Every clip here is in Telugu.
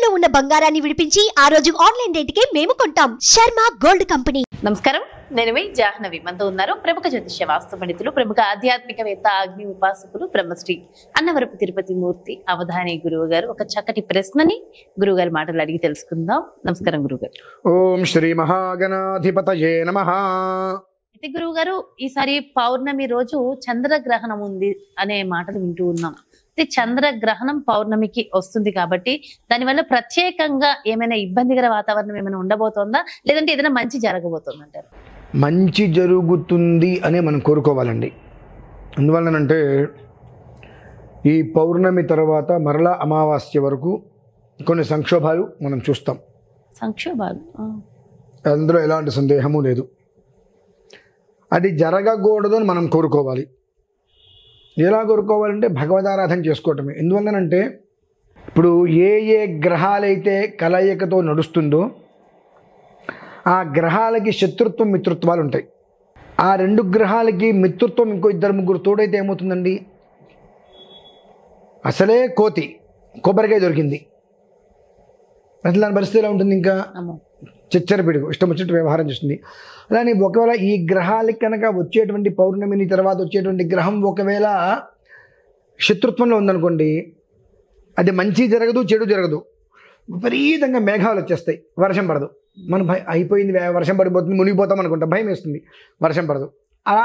తాకట్టులో ఉన్న బంగారాన్ని విడిపించి ఆ రోజు ఆన్లైన్ రేటుకే మేము కొంటాం. Sharma gold company. నమస్కారం, నేను మీ జాహ్నవి. మనతో ఉన్నారు ప్రముఖ జ్యోతిష్య వాస్తు పండితులు, ప్రముఖ ఆధ్యాత్మికవేత్త, అగ్ని ఉపాసకులు, బ్రహ్మశ్రీ అన్నవరపు తిరుపతి మూర్తి అవధాని గురువు గారు. ఒక చక్కటి ప్రశ్నని గురువు గారి మాటలు అడిగి తెలుసుకుందాం. నమస్కారం గురుగారు. ఓం శ్రీ మహాగణాధిపతయే నమః. అయితే గురువు గారు, ఈసారి పౌర్ణమి రోజు చంద్రగ్రహణం ఉంది అనే మాటలు వింటూ ఉన్నాం. అయితే చంద్రగ్రహణం పౌర్ణమికి వస్తుంది కాబట్టి దానివల్ల ప్రత్యేకంగా ఏమైనా ఇబ్బందికర వాతావరణం ఏమైనా ఉండబోతోందా, లేదంటే ఏదైనా మంచి జరగబోతుంది అంటారు? మంచి జరుగుతుంది అనే మనం కోరుకోవాలండి. అందువలనంటే ఈ పౌర్ణమి తర్వాత మరలా అమావాస్య వరకు కొన్ని సంక్షోభాలు మనం చూస్తాం. సంక్షోభాలు? అందులో ఎలాంటి సందేహము లేదు. అది జరగకూడదు అని మనం కోరుకోవాలి. ఎలా కోరుకోవాలంటే భగవదారాధన చేసుకోవటమే. ఎందువల్లనంటే ఇప్పుడు ఏ ఏ గ్రహాలైతే కలయికతో నడుస్తుందో ఆ గ్రహాలకి శత్రుత్వం మిత్రుత్వాలు ఉంటాయి. ఆ రెండు గ్రహాలకి మిత్రుత్వం ఇంకో ఇద్దరు ముగ్గురు తోడైతే ఏమవుతుందండి? అసలే కోతి కొబ్బరికాయ దొరికింది, అసలు దాని పరిస్థితి ఎలా ఉంటుంది? ఇంకా చిచ్చర పిడుగు, ఇష్టం వచ్చినట్టు వ్యవహారం చేస్తుంది. అలానే ఒకవేళ ఈ గ్రహాలకి కనుక వచ్చేటువంటి పౌర్ణమిని తర్వాత వచ్చేటువంటి గ్రహం ఒకవేళ శత్రుత్వంలో ఉందనుకోండి, అది మంచి జరగదు, చెడు జరగదు. విపరీతంగా మేఘాలు వచ్చేస్తాయి, వర్షం పడదు. మనం అయిపోయింది, వర్షం పడిపోతుంది, మునిగిపోతాం అనుకుంటాం, భయం వేస్తుంది, వర్షం పడదు. అలా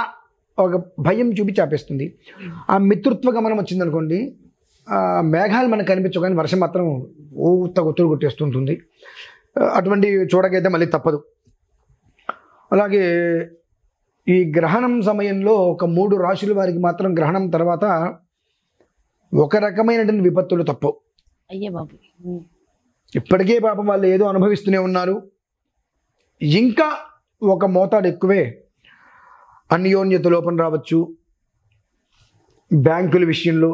ఒక భయం చూపించి ఆపేస్తుంది. ఆ మిత్రుత్వ గమనం వచ్చిందనుకోండి, మేఘాలు మనకు కనిపించవు కానీ వర్షం మాత్రం ఒత్తులు కొట్టేస్తుంటుంది. అటువంటి చూడకైతే మళ్ళీ తప్పదు. అలాగే ఈ గ్రహణం సమయంలో ఒక 3 రాశుల వారికి మాత్రం గ్రహణం తర్వాత ఒక రకమైనటువంటి విపత్తులు తప్పవు. అయ్యే బాబు, ఇప్పటికే పాపం వాళ్ళు ఏదో అనుభవిస్తూనే ఉన్నారు. ఇంకా ఒక మోతాదు ఎక్కువే అన్యోన్యత లోపం రావచ్చు, బ్యాంకుల విషయంలో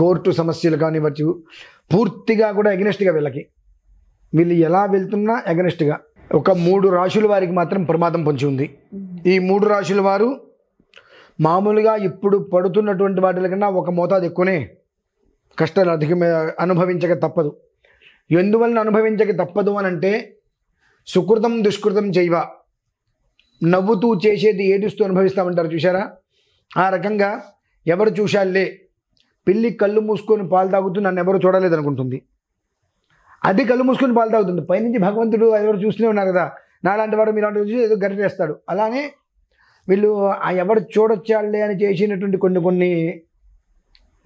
కోర్టు సమస్యలు కానివ్వచ్చు. పూర్తిగా కూడా ఎగనెస్ట్గా వీళ్ళు ఎలా వెళ్తున్నా ఎగనెస్ట్గా ఒక 3 రాశుల వారికి మాత్రం ప్రమాదం పొంచి ఉంది. ఈ 3 రాశుల వారు మామూలుగా ఇప్పుడు పడుతున్నటువంటి వాటి కన్నా ఒక మోతాదు ఎక్కువనే కష్టాలు అధికమే అనుభవించక తప్పదు. ఎందువలన అనుభవించక తప్పదు అని అంటే, సుకృతం దుష్కృతం చేయవ, నవ్వుతూ చేసేది ఏడుస్తూ అనుభవిస్తామంటారు చూసారా? ఆ రకంగా ఎవరు చూశాలే, పిల్లి కళ్ళు మూసుకొని పాలు తాగుతూ నన్ను ఎవరు చూడలేదు అనుకుంటుంది. అది కళ్ళు మూసుకొని పాలు తాగుతుంది. పైనుంచి భగవంతుడు ఎవరు చూస్తూనే ఉన్నారు కదా, నాలాంటి వాడు మీలాంటి చూసి ఏదో గరిటేస్తాడు. అలానే వీళ్ళు ఆ ఎవరు చూడొచ్చాలే అని చేసినటువంటి కొన్ని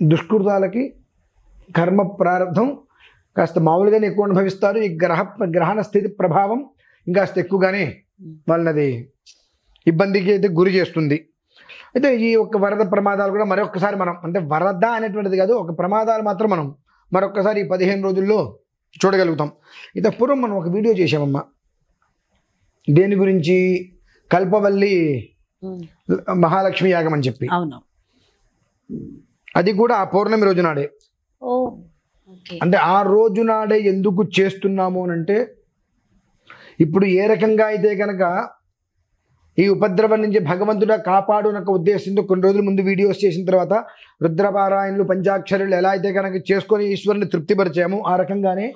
దుష్కృతాలకి కర్మ ప్రారంభం కాస్త మామూలుగానే ఎక్కువ అనుభవిస్తారు. ఈ గ్రహణ స్థితి ప్రభావం ఇంకాస్త ఎక్కువగానే వాళ్ళది ఇబ్బందికి అయితే గురి చేస్తుంది. అయితే ఈ యొక్క వరద ప్రమాదాలు కూడా మరొకసారి మనం, అంటే వరద అనేటువంటిది కాదు, ఒక ప్రమాదాలు మాత్రం మనం మరొకసారి 15 రోజుల్లో చూడగలుగుతాం. ఇంత పూర్వం మనం ఒక వీడియో చేసామమ్మా, దేని గురించి? కల్పవల్లి మహాలక్ష్మి యాగం అని చెప్పి. అవును, అది కూడా ఆ పౌర్ణమి రోజు నాడే. అంటే ఆ రోజు నాడే ఎందుకు చేస్తున్నాము అని అంటే, ఇప్పుడు ఏ రకంగా అయితే కనుక ఈ ఉపద్రవం నుంచి భగవంతుడా కాపాడు నాకు ఉద్దేశంతో కొన్ని రోజుల ముందు వీడియోస్ చేసిన తర్వాత రుద్రపారాయణలు, పంచాక్షరులు ఎలా అయితే కనుక చేసుకొని ఈశ్వరుని తృప్తిపరిచాము, ఆ రకంగానే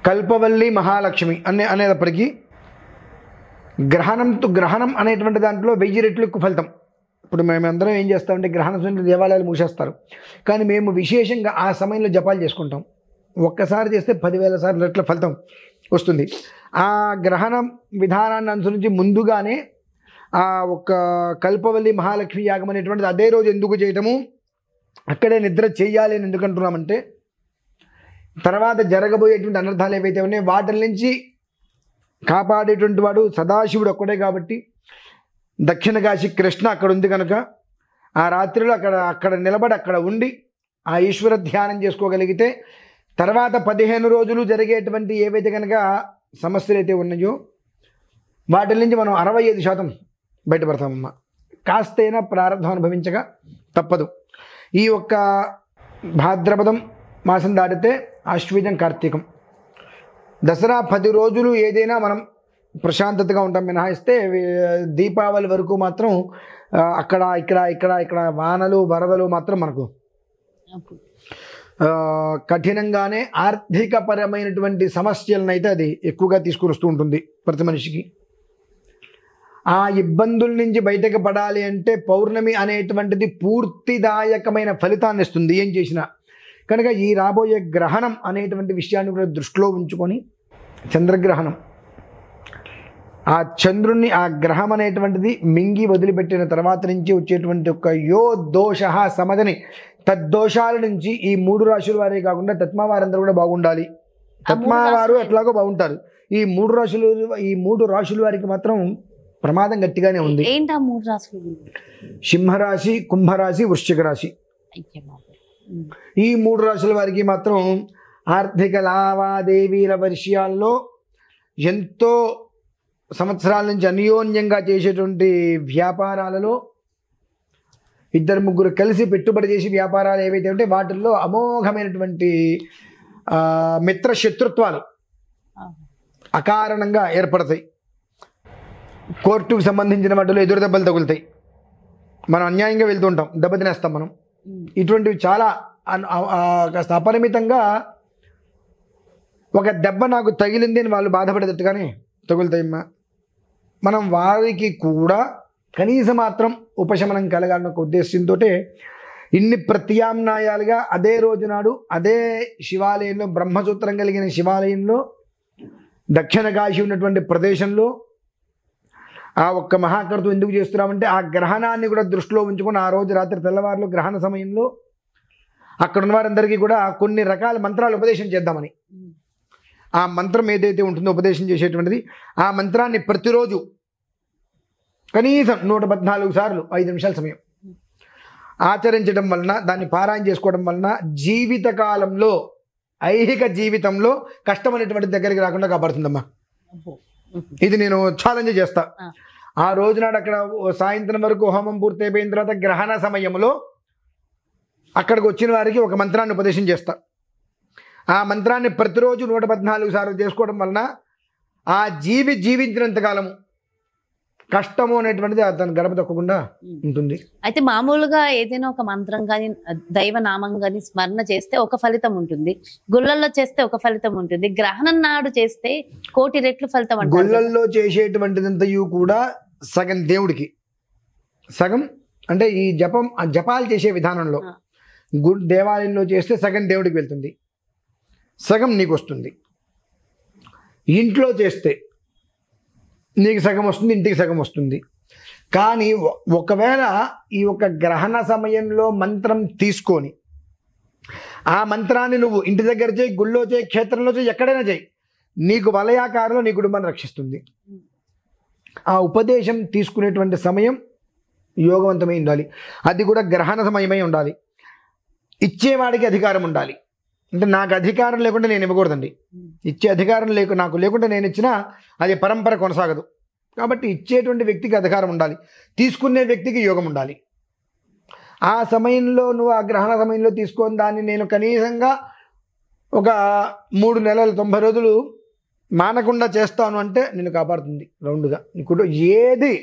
కల్పవల్లి మహాలక్ష్మి అనేటప్పటికీ గ్రహణం అనేటువంటి దాంట్లో 1000 రెట్లు ఎక్కువ ఫలితం. ఇప్పుడు మేమందరం ఏం చేస్తామంటే గ్రహణం సమయంలో దేవాలయాలు మూసేస్తారు, కానీ మేము విశేషంగా ఆ సమయంలో జపాలు చేసుకుంటాం. ఒక్కసారి చేస్తే 10,000 సార్లు రెట్ల ఫలితం వస్తుంది. ఆ గ్రహణం విధానాన్ని అనుసరించి ముందుగానే ఆ ఒక కల్పవల్లి మహాలక్ష్మి యాగం అనేటువంటిది అదే రోజు ఎందుకు చేయటము, అక్కడే నిద్ర చేయాలి అని ఎందుకంటున్నామంటే, తర్వాత జరగబోయేటువంటి అనర్థాలు ఏవైతే ఉన్నాయో వాటి నుంచి కాపాడేటువంటి వాడు సదాశివుడు ఒక్కడే కాబట్టి, దక్షిణ కాశీ కృష్ణ అక్కడ ఉంది కనుక ఆ రాత్రిలో అక్కడ నిలబడి అక్కడ ఉండి ఆ ఈశ్వర ధ్యానం చేసుకోగలిగితే తర్వాత 15 రోజులు జరిగేటువంటి ఏవైతే కనుక సమస్యలు అయితే ఉన్నాయో వాటి నుంచి మనం 65% బయటపడతామమ్మా. కాస్తైనా ప్రారంభం అనుభవించగా తప్పదు. ఈ ఒక్క భాద్రపదం మాసం దాటితే ఆశ్వీజం, కార్తీకం, దసరా 10 రోజులు ఏదైనా మనం ప్రశాంతతగా ఉంటాం మినహాయిస్తే, దీపావళి వరకు మాత్రం అక్కడ ఇక్కడ వానలు వరదలు మాత్రం మనకు కఠినంగానే ఆర్థికపరమైనటువంటి సమస్యలను అయితే అది ఎక్కువగా తీసుకుని వస్తూ ఉంటుంది ప్రతి మనిషికి. ఆ ఇబ్బందుల నుంచి బయటకు పడాలి అంటే పౌర్ణమి అనేటువంటిది పూర్తిదాయకమైన ఫలితాన్ని ఇస్తుంది ఏం చేసినా. కనుక ఈ రాబోయే గ్రహణం అనేటువంటి విషయాన్ని కూడా దృష్టిలో ఉంచుకొని, చంద్రగ్రహణం, ఆ చంద్రుణ్ణి ఆ గ్రహం అనేటువంటిది మింగి వదిలిపెట్టిన తర్వాత నుంచి వచ్చేటువంటి ఒక యో దోష సమదని తద్దోషాల నుంచి ఈ 3 రాశుల వారే కాకుండా తత్మా వారందరూ కూడా బాగుండాలి. తత్మా వారు ఎట్లాగో బాగుంటారు. ఈ 3 రాశుల వారికి మాత్రం ప్రమాదం గట్టిగానే ఉంది. ఏంటా 3 రాశులు? సింహరాశి, కుంభరాశి, వృశ్చిక రాశి. ఈ 3 రాశుల వారికి మాత్రం ఆర్థిక లావాదేవీల విషయాల్లో ఎంతో సంవత్సరాల నుంచి అన్యోన్యంగా చేసేటువంటి వ్యాపారాలలో 2-3 కలిసి పెట్టుబడి చేసి వ్యాపారాలు ఏవైతే ఉంటే వాటిల్లో అమోఘమైనటువంటి మిత్ర శత్రుత్వాలు అకారణంగా ఏర్పడతాయి. కోర్టుకు సంబంధించిన వాటిలో ఎదురు దెబ్బలు తగులుతాయి. మనం అన్యాయంగా వెళ్తుంటాం, దెబ్బతినేస్తాం మనం. ఇటువంటివి చాలా కాస్త అపరిమితంగా ఒక దెబ్బ నాకు తగిలింది అని వాళ్ళు బాధపడేటట్టుగానే తగులుతాయమ్మా. మనం వారికి కూడా కనీస మాత్రం ఉపశమనం కలగాలన్న ఒక ఉద్దేశంతో ఇన్ని ప్రత్యామ్నాయాలుగా అదే రోజు నాడు అదే శివాలయంలో, బ్రహ్మసూత్రం కలిగిన శివాలయంలో, దక్షిణ కాశీ ఉన్నటువంటి ప్రదేశంలో ఆ ఒక్క మహాకర్తం ఎందుకు చేస్తున్నామంటే ఆ గ్రహణాన్ని కూడా దృష్టిలో ఉంచుకొని ఆ రోజు రాత్రి తెల్లవారులో గ్రహణ సమయంలో అక్కడ ఉన్న వారందరికీ కూడా కొన్ని రకాల మంత్రాలు ఉపదేశం చేద్దామని. ఆ మంత్రం ఏదైతే ఉంటుందో ఉపదేశం చేసేటువంటిది, ఆ మంత్రాన్ని ప్రతిరోజు కనీసం 114 సార్లు 5 నిమిషాల సమయం ఆచరించడం వలన, దాన్ని పారాయణ చేసుకోవడం వలన జీవితకాలంలో, ఐహిక జీవితంలో కష్టం అనేటువంటి దగ్గరికి రాకుండా కాపాడుతుందమ్మా. ఇది నేను ఛాలెంజ్ చేస్తా. ఆ రోజు నాడు అక్కడ సాయంత్రం వరకు హోమం పూర్తి అయిపోయిన తర్వాత గ్రహణ సమయంలో అక్కడికి వచ్చిన వారికి ఒక మంత్రాన్ని ఉపదేశం చేస్తా. ఆ మంత్రాన్ని ప్రతిరోజు 114 సార్లు చేసుకోవడం వలన ఆ జీవించినంతకాలము కష్టము అనేటువంటిది తన గడప తొక్కకుండా ఉంటుంది. అయితే మామూలుగా ఏదైనా ఒక మంత్రం కానీ దైవనామం కానీ స్మరణ చేస్తే ఒక ఫలితం ఉంటుంది, గుళ్ళల్లో చేస్తే ఒక ఫలితం ఉంటుంది, గ్రహణం నాడు చేస్తే 1,000,000 రెట్లు ఫలితం అంటారు. గుళ్ళల్లో చేసేటువంటిదంతయు కూడా సగం దేవుడికి, సగం అంటే ఈ జపాలు చేసే విధానంలో దేవాలయంలో చేస్తే సగం దేవుడికి వెళ్తుంది, సగం నీకు వస్తుంది. ఇంట్లో చేస్తే నీకు సగం వస్తుంది, ఇంటికి సగం వస్తుంది. కానీ ఒకవేళ ఈ ఒక గ్రహణ సమయంలో మంత్రం తీసుకొని ఆ మంత్రాన్ని నువ్వు ఇంటి దగ్గర చేయి, గుళ్ళో చేయి, క్షేత్రంలో చేయి, ఎక్కడైనా చేయి, నీకు వలయాకారంలో నీ కుటుంబాన్ని రక్షిస్తుంది. ఆ ఉపదేశం తీసుకునేటువంటి సమయం యోగవంతమై ఉండాలి. అది కూడా గ్రహణ సమయమై ఉండాలి. ఇచ్చేవాడికి అధికారం ఉండాలి. అంటే నాకు అధికారం లేకుండా నేను ఇవ్వకూడదండి. ఇచ్చే అధికారం నాకు లేకుండా నేను ఇచ్చినా అది పరంపర కొనసాగదు. కాబట్టి ఇచ్చేటువంటి వ్యక్తికి అధికారం ఉండాలి, తీసుకునే వ్యక్తికి యోగం ఉండాలి. ఆ సమయంలో నువ్వు ఆ గ్రహణ సమయంలో తీసుకొని దాన్ని నేను కనీసంగా ఒక 3 నెలలు 90 రోజులు మానకుండా చేస్తాను అంటే నిన్ను కాపాడుతుంది రౌండ్గా. నీకు ఏది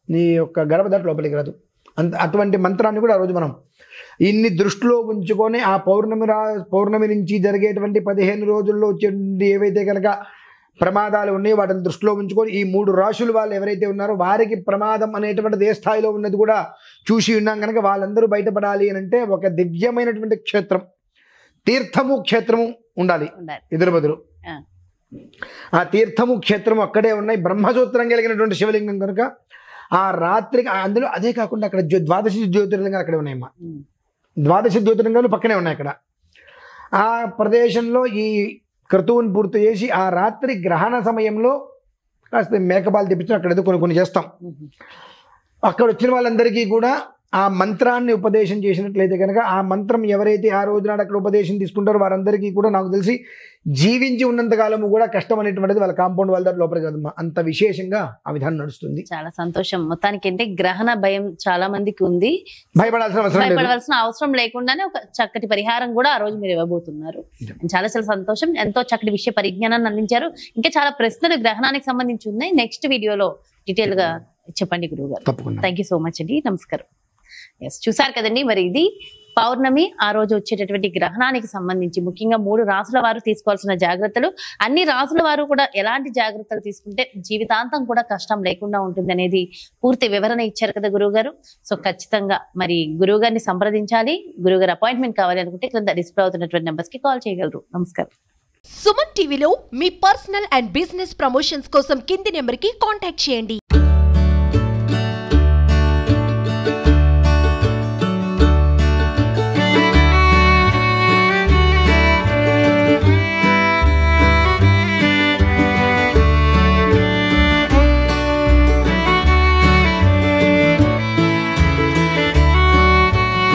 నీ యొక్క గడప దాటి లోపలికి రాదు. అటువంటి మంత్రాన్ని కూడా ఆ రోజు మనం ఇన్ని దృష్టిలో ఉంచుకొని ఆ పౌర్ణమి నుంచి జరిగేటువంటి 15 రోజుల్లో వచ్చే ఏవైతే కనుక ప్రమాదాలు ఉన్నాయో వాటిని దృష్టిలో ఉంచుకొని ఈ 3 రాశుల వాళ్ళు ఎవరైతే ఉన్నారో వారికి ప్రమాదం అనేటువంటిది ఏ స్థాయిలో ఉన్నది కూడా చూసి ఉన్నాం కనుక వాళ్ళందరూ బయటపడాలి అని అంటే ఒక దివ్యమైనటువంటి క్షేత్రం, తీర్థము క్షేత్రము ఉండాలి ఎదురుబదురు. ఆ తీర్థము క్షేత్రము అక్కడే ఉన్నాయి. బ్రహ్మసూత్రం కలిగినటువంటి శివలింగం కనుక ఆ రాత్రికి అందులో అదే కాకుండా అక్కడ 12 జ్యోతిర్లింగాలు అక్కడే ఉన్నాయమ్మా. 12 జ్యోతిర్లింగాలు పక్కనే ఉన్నాయి అక్కడ. ఆ ప్రదేశంలో ఈ క్రతువుని పూర్తి చేసి ఆ రాత్రి గ్రహణ సమయంలో కాస్త మేకపాలు తెప్పించి అక్కడ ఏదో కొన్ని చేస్తాం. అక్కడ వచ్చిన వాళ్ళందరికీ కూడా ఆ మంత్రాన్ని ఉపదేశం చేసినట్లయితే కనుక ఆ మంత్రం ఎవరైతే ఆ రోజు నాడు అక్కడ ఉపదేశం తీసుకుంటారో వారందరికీ కూడా నాకు తెలిసి జీవించి ఉన్నంతకాలము కూడా కష్టం అనేటువంటిది వాళ్ళ కాంపౌండ్ వాళ్ళ దగ్గర లోపలికి కదమ్మా. అంత విశేషంగా ఆ విధానం నడుస్తుంది. చాలా సంతోషం. మొత్తానికి అంటే గ్రహణ భయం చాలా మందికి ఉంది, భయపడాల్సిన అవసరం లేకుండానే ఒక చక్కటి పరిహారం కూడా ఆ రోజు మీరు ఇవ్వబోతున్నారు. చాలా సంతోషం. ఎంతో చక్కటి విషయ పరిజ్ఞానాన్ని అందించారు. ఇంకా చాలా ప్రశ్నలు గ్రహణానికి సంబంధించి ఉన్నాయి. నెక్స్ట్ వీడియోలో డీటెయిల్ గా చెప్పండి గురువు గారు. థ్యాంక్ యూ సో మచ్ అండి. నమస్కారం. చూసారు కదండి, మరి ఇది పౌర్ణమి ఆ రోజు వచ్చేటటువంటి గ్రహణానికి సంబంధించి ముఖ్యంగా 3 రాసుల వారు తీసుకోవాల్సిన జాగ్రత్తలు, అన్ని రాసుల వారు కూడా ఎలాంటి జాగ్రత్తలు తీసుకుంటే జీవితాంతం కూడా కష్టం లేకుండా ఉంటుంది అనేది పూర్తి వివరణ ఇచ్చారు కదా గురువు గారు. సో ఖచ్చితంగా మరి గురువు గారిని సంప్రదించాలి, గురువు గారు అపాయింట్మెంట్ కావాలి అనుకుంటే క్రింద డిస్ప్లే అవుతున్నటువంటి నెంబర్స్ కి కాల్ చేయగలరు. నమస్కారం. సుమన్ టీవీలో మీ పర్సనల్ అండ్ బిజినెస్ ప్రమోషన్స్ కోసం కింది నెంబర్కి కాంటాక్ట్ చేయండి.